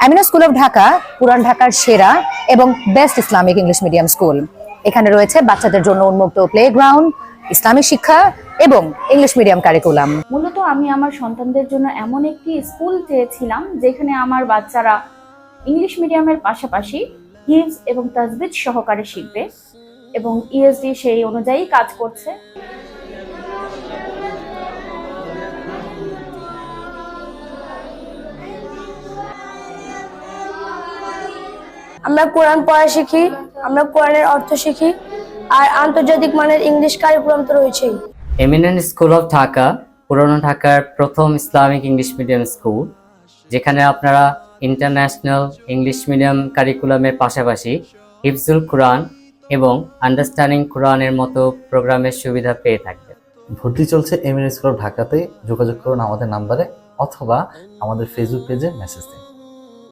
Amina school of Dhaka পুরান ঢাকার সেরা এবং best Islamic English medium school. এখানে রয়েছে বাচ্চাদের জন্য উন্মুক্ত প্লেগ্রাউন্ড, ইসলামিক শিক্ষা এবং ইংলিশ মিডিয়াম কারিকুলাম। মূলত আমি আমার সন্তানদের জন্য এমন একটি স্কুল চেয়েছিলাম যেখানে আমার বাচ্চারা ইংলিশ মিডিয়ামের পাশাপাশি হিফজ এবং তাজবিদ সহকারে শিখবে, এবং ইএসডি সেই অনুযায়ী কাজ করছে। আমরা কোরআন পড়া শিখি, আমরা কোরআনের অর্থ শিখি, আর আন্তর্জাতিক মানের ইংলিশ কারিকুলাম তো রয়েছেই। এমিনেন্ট স্কুল অফ ঢাকা পুরানো ঢাকার প্রথম ইসলামিক ইংলিশ মিডিয়াম স্কুল, যেখানে আপনারা ইন্টারন্যাশনাল ইংলিশ মিডিয়াম কারিকুলামের পাশাপাশি হিফজুল কোরআন এবং আন্ডারস্ট্যান্ডিং কোরআনের মতো প্রোগ্রামের সুবিধা পেয়ে থাকবেন। ভর্তি চলছে এমিনেন্ট স্কুল অফ ঢাকাতে। যোগাযোগ করুন আমাদের নাম্বারে অথবা আমাদের ফেসবুক পেজে মেসেজ দিন।